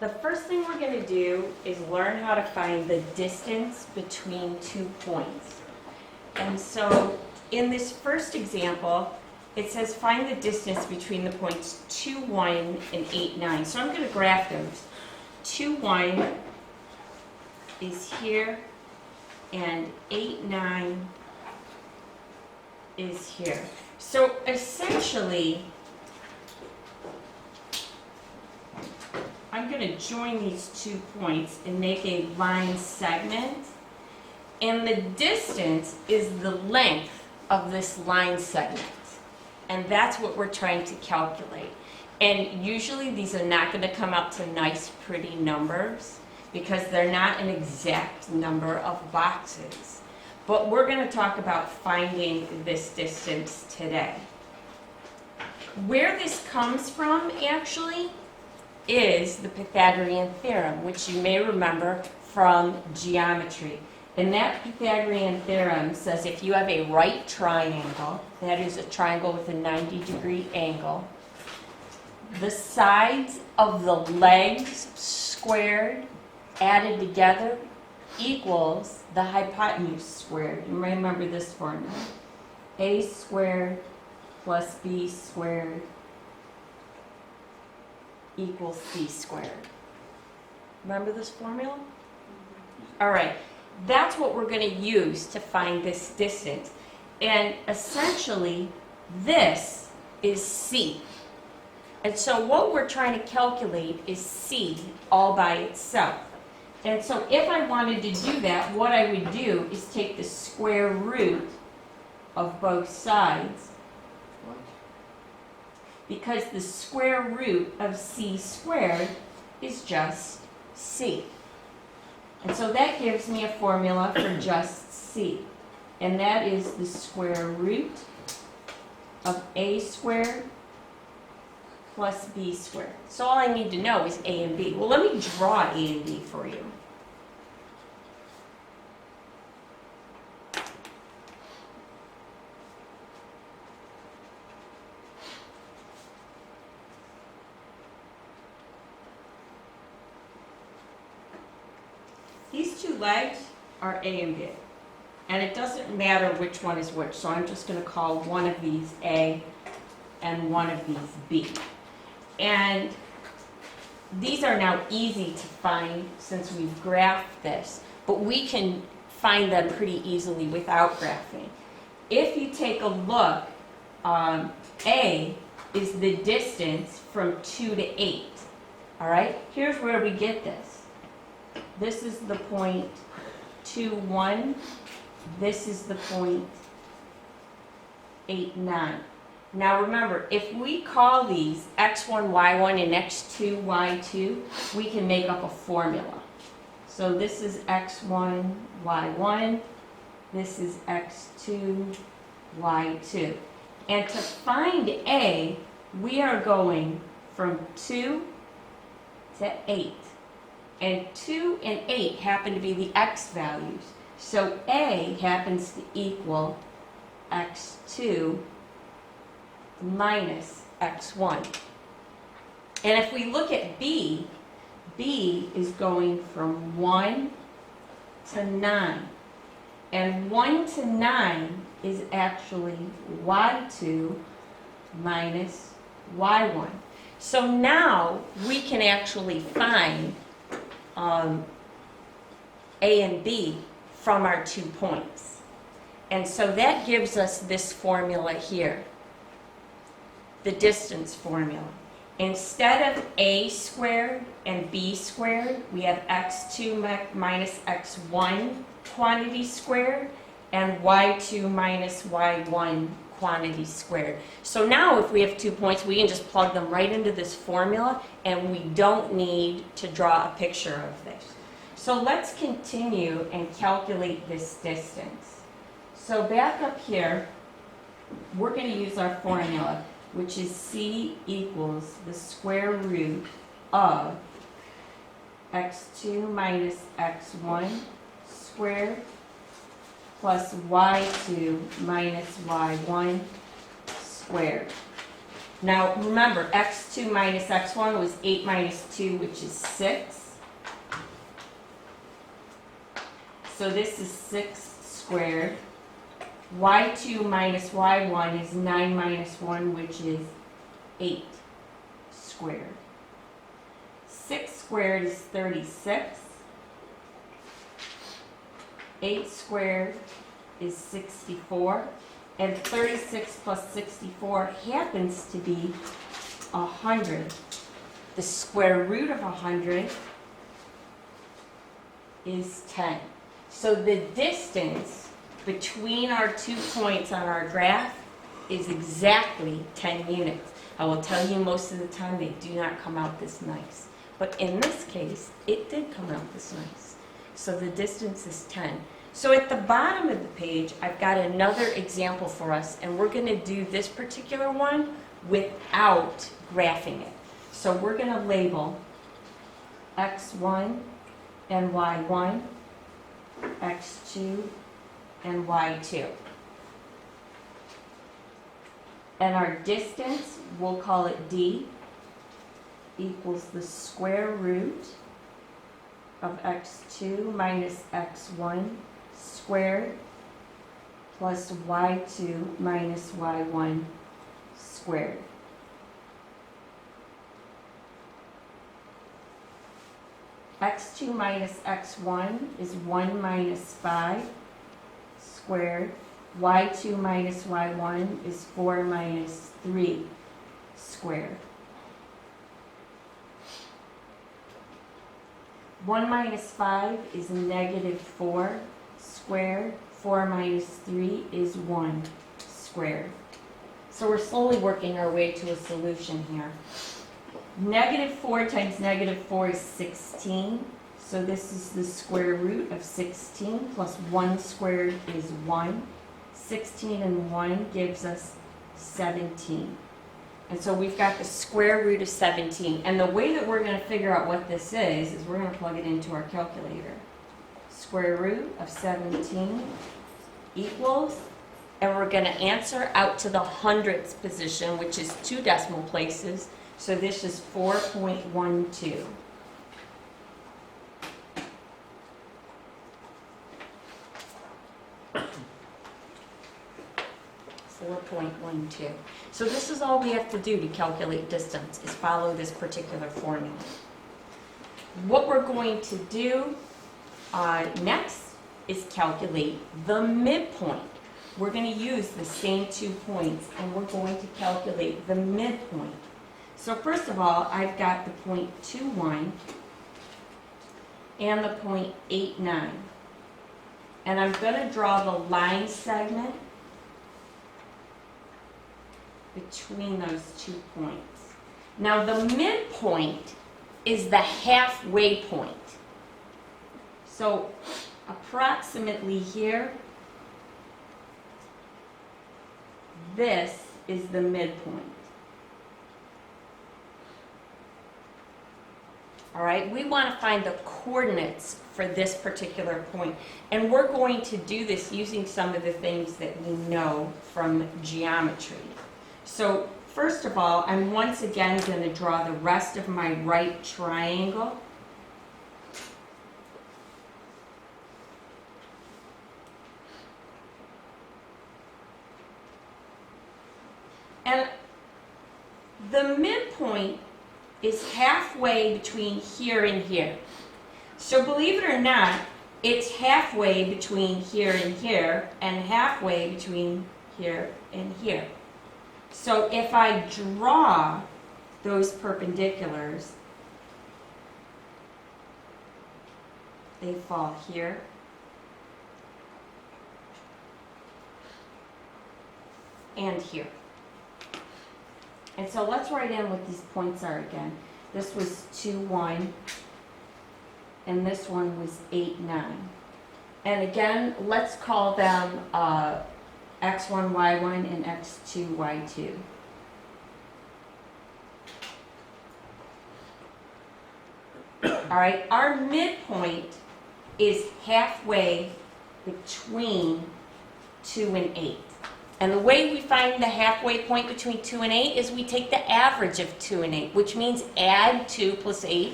The first thing we're going to do is learn how to find the distance between 2 points. And so in this first example, it says find the distance between the points 2, 1 and 8, 9. So I'm going to graph those. 2, 1 is here, and 8, 9 is here. So essentially, I'm going to join these 2 points and make a line segment. And the distance is the length of this line segment. And that's what we're trying to calculate. And usually these are not going to come out to nice, pretty numbers because they're not an exact number of boxes. But we're going to talk about finding this distance today. Where this comes from, actually, is the Pythagorean theorem, which you may remember from geometry. And that Pythagorean theorem says if you have a right triangle, that is a triangle with a 90-degree angle, the sides of the legs squared added together equals the hypotenuse squared. You may remember this formula. A squared plus B squared equals C squared. Remember this formula? All right. That's what we're going to use to find this distance. And essentially, this is C. And so what we're trying to calculate is C all by itself. And so if I wanted to do that, what I would do is take the square root of both sides, because the square root of C squared is just C. And so that gives me a formula for just C. And that is the square root of A squared plus B squared. So all I need to know is A and B. Well, let me draw A and B for you. These 2 legs are A and B, and it doesn't matter which one is which, so I'm just going to call one of these A and one of these B. And these are now easy to find since we've graphed this, but we can find them pretty easily without graphing. If you take a look, A is the distance from 2 to 8. All right, here's where we get this. This is the point 2, 1. This is the point 8, 9. Now remember, if we call these x1, y1, and x2, y2, we can make up a formula. So this is x1, y1. This is x2, y2. And to find A, we are going from 2 to 8. And 2 and 8 happen to be the x values. So A happens to equal x2 minus x1. And if we look at B, B is going from 1 to 9. And 1 to 9 is actually y2 minus y1. So now we can actually find A and B from our 2 points. And so that gives us this formula here, the distance formula. Instead of A squared and B squared, we have x2 minus x1 quantity squared and y2 minus y1 quantity squared. So now if we have 2 points, we can just plug them right into this formula, and we don't need to draw a picture of this. So let's continue and calculate this distance. So back up here, we're going to use our formula, which is C equals the square root of x2 minus x1 squared plus y2 minus y1 squared. Now, remember, x2 minus x1 was 8 minus 2, which is 6. So this is 6 squared. Y2 minus y1 is 9 minus 1, which is 8 squared. 6 squared is 36. 8 squared is 64. And 36 plus 64 happens to be 100. The square root of 100 is 10. So the distance between our 2 points on our graph is exactly 10 units. I will tell you most of the time they do not come out this nice. But in this case, it did come out this nice. So the distance is 10. So at the bottom of the page, I've got another example for us, and we're going to do this particular one without graphing it. So we're going to label x1 and y1, x2 and y2. And our distance, we'll call it d, equals the square root of x2 minus x1 squared plus y2 minus y1 squared. X2 minus x1 is 1 minus 5 squared. Y2 minus y1 is 4 minus 3 squared. 1 minus 5 is negative 4 squared. 4 minus 3 is 1 squared. So we're slowly working our way to a solution here. Negative 4 times negative 4 is 16. So this is the square root of 16 plus 1 squared is 1. 16 and 1 gives us 17. And so we've got the square root of 17. And the way that we're going to figure out what this is we're going to plug it into our calculator. Square root of 17 equals, and we're going to answer out to the hundredths position, which is 2 decimal places. So this is 4.12. So this is all we have to do to calculate distance, is follow this particular formula. What we're going to do next is calculate the midpoint. We're going to use the same 2 points, and we're going to calculate the midpoint. So first of all, I've got the point 21 and the point 89. And I'm going to draw the line segment between those 2 points. Now the midpoint is the halfway point. So approximately here, this is the midpoint. All right, we want to find the coordinates for this particular point. And we're going to do this using some of the things that we know from geometry. So first of all, I'm once again going to draw the rest of my right triangle. And the midpoint is halfway between here and here. So believe it or not, it's halfway between here and here, and halfway between here and here. So if I draw those perpendiculars, they fall here and here. And so let's write in what these points are again. This was 2, 1, and this one was 8, 9. And again, let's call them x1, y1, and x2, y2. All right, our midpoint is halfway between 2 and 8. And the way we find the halfway point between 2 and 8 is we take the average of 2 and 8, which means add 2 plus 8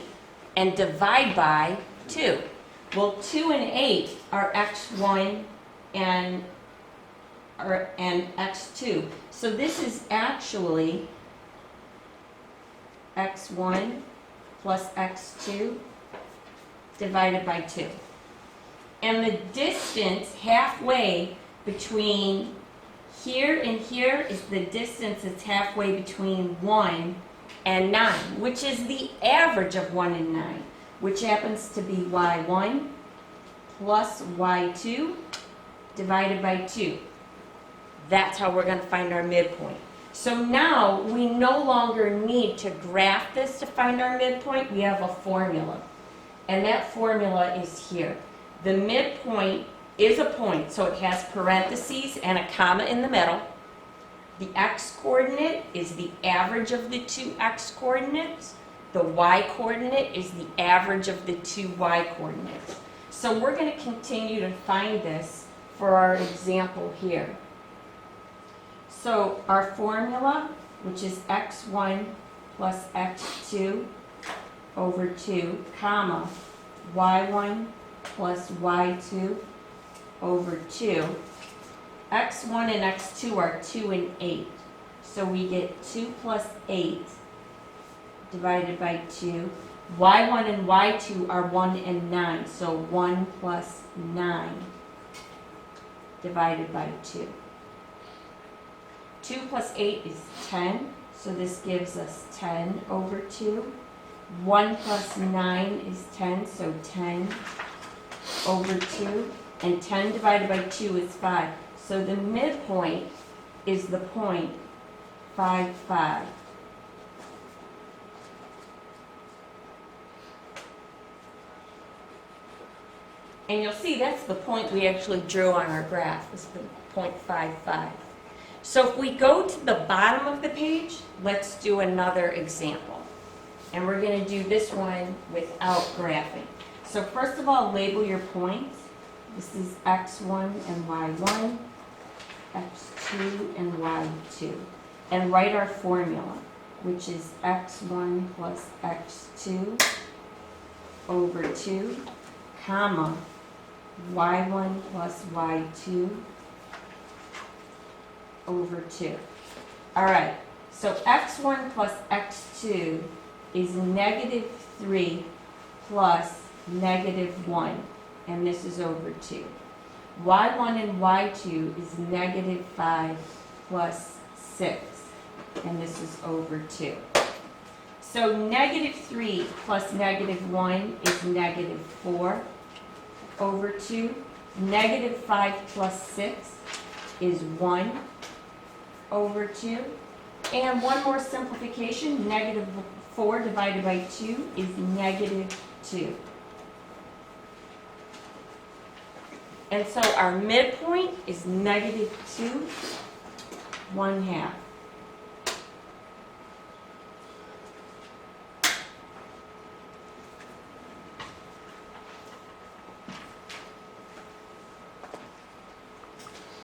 and divide by 2. Well, 2 and 8 are x1 and x2. So this is actually x1 plus x2 divided by 2. And the distance halfway between here and here is the distance that's halfway between 1 and 9, which is the average of 1 and 9, which happens to be y1 plus y2 divided by 2. That's how we're going to find our midpoint. So now we no longer need to graph this to find our midpoint. We have a formula. And that formula is here. The midpoint is a point, so it has parentheses and a comma in the middle. The x-coordinate is the average of the two x-coordinates. The y-coordinate is the average of the two y-coordinates. So we're going to continue to find this for our example here. So our formula, which is x1 plus x2 over 2, comma, y1 plus y2 over 2. x1 and x2 are 2 and 8. So we get 2 plus 8 divided by 2. y1 and y2 are 1 and 9. So 1 plus 9 divided by 2. 2 plus 8 is 10. So this gives us 10 over 2. 1 plus 9 is 10. So 10 over 2. And 10 divided by 2 is 5. So the midpoint is the point 5, 5. And you'll see that's the point we actually drew on our graph, is the point 5, 5. So if we go to the bottom of the page, let's do another example. And we're going to do this one without graphing. So first of all, label your points. This is x1 and y1, x2 and y2. And write our formula, which is x1 plus x2 over 2, comma, y1 plus y2 over 2. All right, so x1 plus x2 is negative 3 plus negative 1. And this is over 2. y1 and y2 is negative 5 plus 6, and this is over 2. So negative 3 plus negative 1 is negative 4 over 2. Negative 5 plus 6 is 1 over 2. And one more simplification, negative 4 divided by 2 is negative 2. And so our midpoint is negative 2, 1/2.